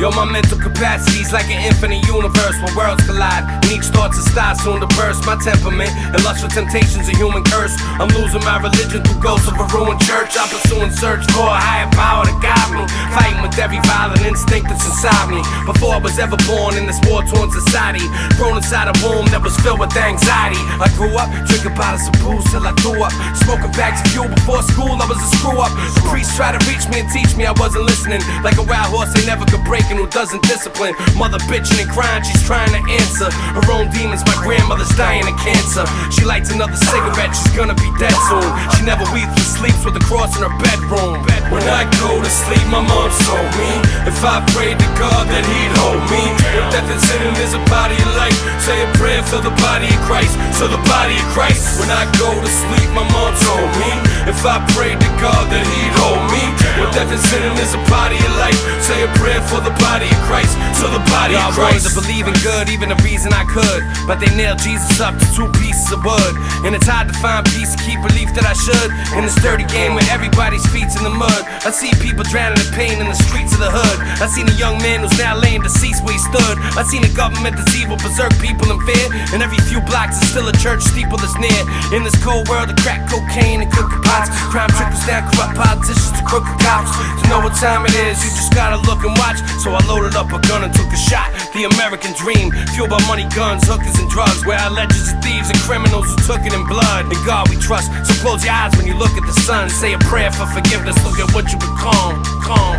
Yo, my mental capacity's like an infinite universe where worlds collide, and each thought's a star soon to burst. My temperament and lust for temptation's a human curse. I'm losing my religion through ghosts of a ruined church. I'm pursuing search for a higher power to guide me, fighting with every violent instinct that's inside me. Before I was ever born in this war-torn society, grown inside a womb that was filled with anxiety. I grew up drinking bottles of booze till I threw up, smoking bags of fuel before school. I was a screw up. The priest tried to reach me and teach me, I wasn't listening. Like a wild horse they never could break and who doesn't discipline. Mother bitching and crying, she's trying to answer her own demons. My grandmother's dying of cancer. She lights another cigarette, she's gonna be dead soon. She never weeps or sleeps with a cross in her bedroom. When I go to sleep, my mom told me if I prayed to God that he'd hold me. If death and sin is a body of life, say a prayer for the body of Christ, so the body of Christ. When I go to sleep, my mom told me if I prayed to God that he'd hold me. If death and sin is a body of life, say a prayer for the body of Christ, so the body of Christ. I wanted to believe in good, even the reason I could, but they nailed Jesus up to 2 pieces of wood. And it's hard to find peace, keep relief that I should, in this dirty game where everybody's feet's in the mud. I see people drowning in pain in the streets of the hood. I seen a young man who's now laying deceased where he stood. I seen a government that's evil, berserk people in fear, and every few blocks is still a church steeple that's near. In this cold world of crack cocaine and cookie pots, crime trickles down corrupt politicians to crooked cops. To know what time it is, you just gotta look and watch. So I loaded up a gun and took a shot. The American dream, fueled by money, guns, hookers, and drugs, where our legends are thieves and criminals who took it in blood. In God we trust, so close your eyes when you look at the sun. Say a prayer for forgiveness, look at what you become.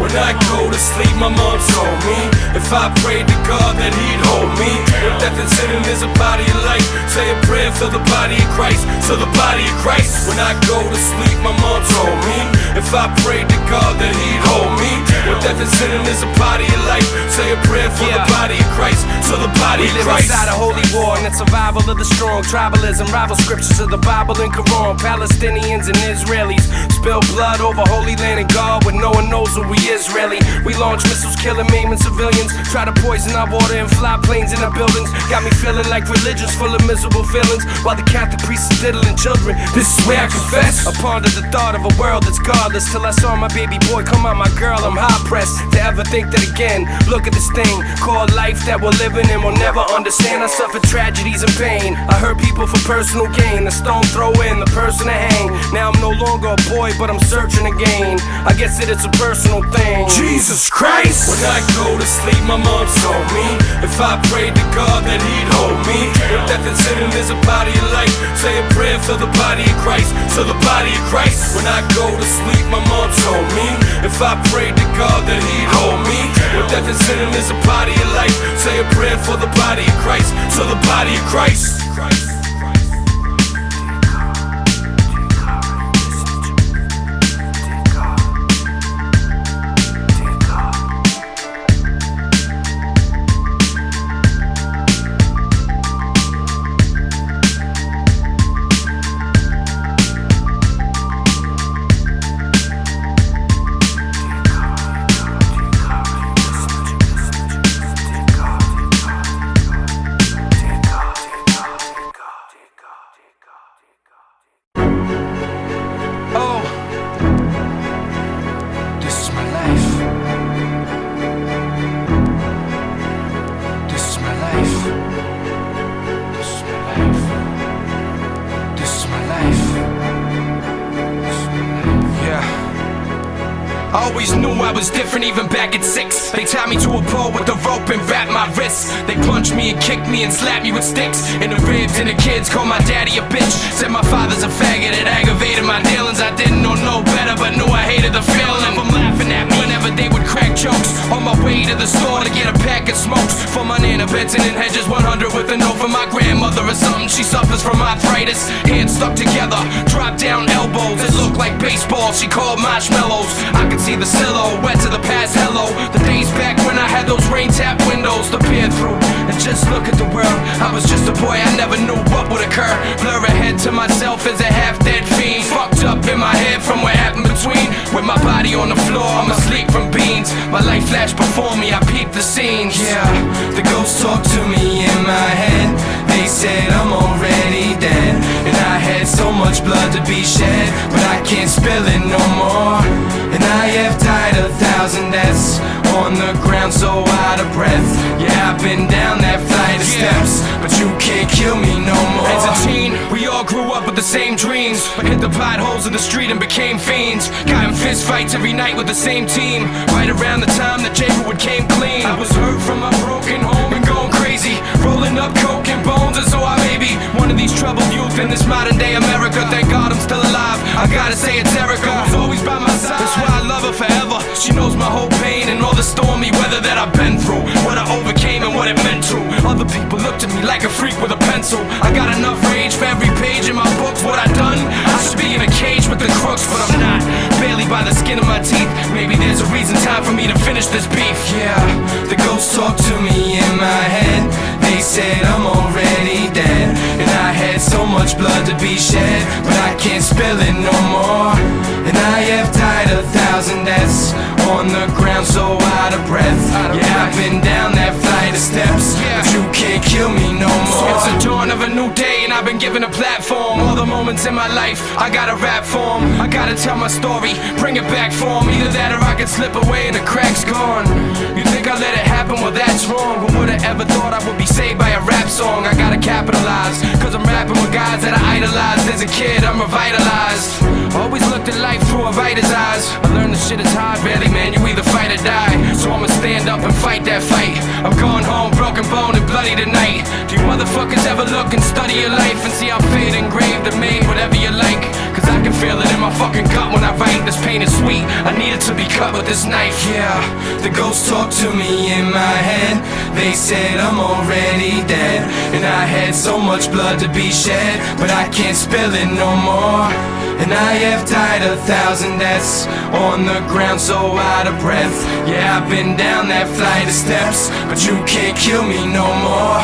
When I go to sleep, my mom told me if I prayed to God that he'd hold me. If death and sin is a body of life, say a prayer for the body of Christ, so the body of Christ. When I go to sleep, my mom told me if I prayed to God that he'd hold me. If death and sin is a body of life, say a prayer for the body of Christ, so the body of Christ. We live inside a holy war and the survival of the strong. Tribalism, rival scriptures of the Bible and Quran. Palestinians and Israelis spill blood over holy land and God when no one knows who we is really. We launch missiles killing, maiming civilians, try to poison our water and fly planes in our buildings. Got me feeling like religion's full of miserable feelings, while the Catholic priests is diddling children. This is where I confess, I pondered the thought of a world that's godless, till I saw my baby boy come out my girl. I'm high pressed to ever think that again. Look at this thing called life that we're living and we'll never understand. I suffered tragedies and pain, I hurt people for personal gain. The stone throw in, the person to hang. Now I'm no longer a boy, but I'm searching again. I guess that it's a personal thing. Jesus Christ! When I go to sleep, my mom told me if I prayed to God that he'd hold me. If death and sin is a body of life, say a prayer for the body of Christ, so the body of Christ. When I go to sleep, my mom told me if I prayed to God that he'd hold me. If death and sin is a body of life, say a prayer for the body of Christ, so the body of Christ. Always knew I was different even back at 6. They tied me to a pole with a rope and wrapped my wrists. They punched me and kicked me and slapped me with sticks in the ribs, and the kids called my daddy a bitch. Said my father's a faggot, it aggravated my dealings. I didn't know no better, but knew I hated the feeling of them laughing at me whenever they would crack jokes. On my way to the store to get a pack of smokes for my Nana Benton and Hedges 100 with a note for my grandmother or something. She suffers from arthritis, hands stuck together, drop down elbows that look like baseballs. She called marshmallows. I could see the silhouette to the past hello. The days back when I had those rain tap windows to peer through and just look at the world. I was just a boy, I never knew what would occur. Blur ahead to myself as a half-dead fiend, fucked up in my head from what happened between. With my body on the floor, I'm asleep from beans. My life flashed before me, I peeped the scenes. Yeah, the ghosts talked to me in my head. They said I'm already dead, and I had so much blood to be shed, but I can't spill it no more. And I have died 1,000 1,000 deaths on the ground, so out of breath. Yeah, I've been down that flight of steps, but you can't kill me no more. As a teen, we all grew up with the same dreams, but hit the potholes of the street and became fiends. Got in fist fights every night with the same team. Right around the time that Jaysaun came clean, I was hurt from my broken home and going crazy, rolling up coke and bones, and so I may be one of these troubled youth in this modern day America. Thank God I'm still alive. I gotta say it's Erica, who's always by my side. That's why I love her forever. She knows my whole pain and all the stormy weather that I've been through, what I overcame and what it meant to. Other people looked at me like a freak with a pencil. I got enough rage for every page in my book. What I done, I should be in a cage with the crooks, but I'm not. Barely by the skin of my teeth. Maybe there's a reason, time for me to finish this beef. Yeah, the ghosts talk to me in my head. They said I'm already dead, and I had so much blood to be shed, but I can't spill it no more. And I have died 1,000 deaths on the ground, so out of breath. Yeah, I've been down that flight of steps, but you can't kill me no more. It's the dawn of a new day, and I've been given a platform. All the moments in my life, I gotta rap for 'em. I gotta tell my story, bring it back for 'em. Either that or I can slip away and the crack's gone. You think I let it happen? Well, that's wrong. Who would've ever thought I would be saved by a rap song? I gotta capitalize, cause I'm rapping with guys that I idolized. As a kid, I'm revitalized. Always looked at life through a writer's eyes. I learned the shit is hard, really, man. You either fight or die, so I'ma stand up and fight that fight. I'm going home, broken bone and bloody tonight. Do you motherfuckers ever look and study your life and see how fate engraved and made whatever you like? Cause I can feel it in my fucking gut when I write. This pain is sweet, I need it to be cut with this knife. Yeah, the ghosts talk to me in my head. They said I'm already dead, and I had so much blood to be shed, but I can't spill it no more. And I have died 1,000 deaths on the ground, so out of breath. Yeah, I've been down that flight of steps, but you can't kill me no more.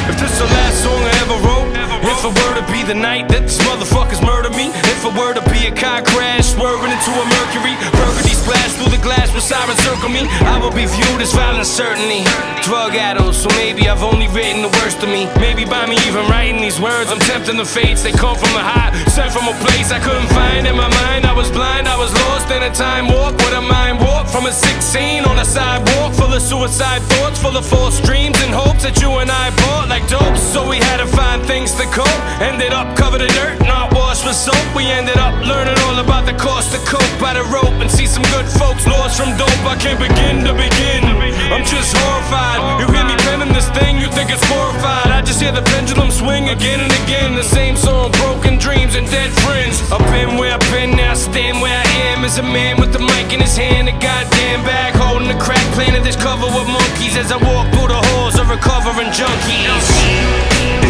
If this the last song I ever wrote, if it were to be the night that these motherfuckers murder me, if it were to be a car crash, swerving into a Mercury, burgundy splash through the glass with sirens circle me, I will be viewed as violent certainty. Drug addled, so maybe I've only written the worst of me. Maybe by me even writing these words, I'm tempting the fates. They come from a high, sent from a place I couldn't find. In my mind, I was blind, I was lost in a time warp with a mind warp from a 16 on a sidewalk, full of suicide thoughts, full of false dreams and hopes that you and I bought like dope. So we had to find things to cope. Ended up covered in dirt, not washed with soap. We ended up learning all about the cost of coke by the rope, and see some good folks lost from dope. I can't begin to begin, I'm just horrified. You hear me penning this thing, you think it's horrified. I just hear the pendulum swing again and again. The same song, broken dreams and dead friends. I've been where I've been, now I stand where I am. As a man with the mic in his hand, a goddamn bag holding the crack, planted this cover with monkeys. As I walk through the halls of recovering junkies.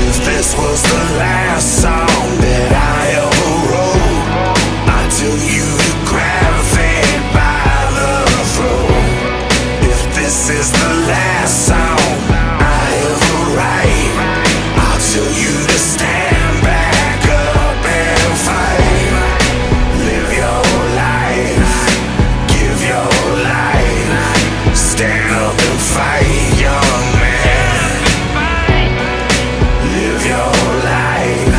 If this was the last song that I ever wrote, I'd tell you to grab it by the throat. If this is the last song I ever write, I'll tell you to stand back up and fight. Live your life, give your life, stand up and fight, young man. Live your life,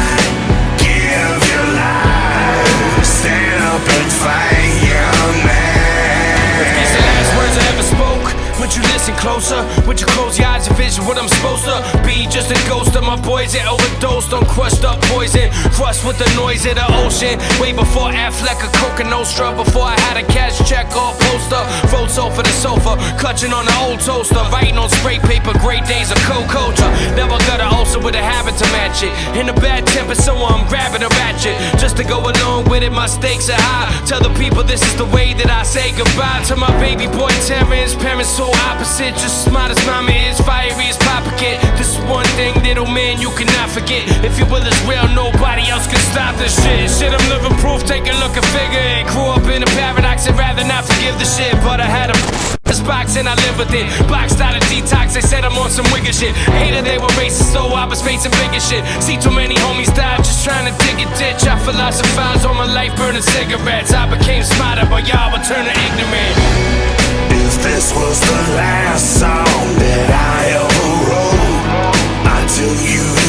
give your life, stand up and fight, young man. If these are the last words I ever spoke, would you listen closer? Would you close your eyes and vision what I'm supposed to be? Just just a ghost of my boys that overdosed on crushed up poison. Crushed with the noise of the ocean. Way before Affleck or Coca Nostra. Before I had a cash check or poster. Wrote so for the sofa, clutching on the old toaster. Writing on spray paper, great days of co-culture. Never got an ulcer with a habit to match it. In a bad temper, so I'm grabbing a ratchet. Just to go along with it, my stakes are high. Tell the people this is the way that I say goodbye to my baby boy Terrence. Parents so opposite, just as smart as mama is, fiery as Papa Kid. This is one thing, little man, you cannot forget. If your will is real, nobody else can stop this shit. Shit, I'm living proof, take a look and figure it. Grew up in a paradox, I'd rather not forgive the shit. But I had a this box and I live with it. Boxed out of detox, they said I'm on some wigger shit. Hated they were racist, so I was facing bigger shit. See too many homies die just trying to dig a ditch. I philosophize on my life, burning cigarettes. I became smarter, but y'all were turning ignorant. If this was the last song that I ever wrote, I tell you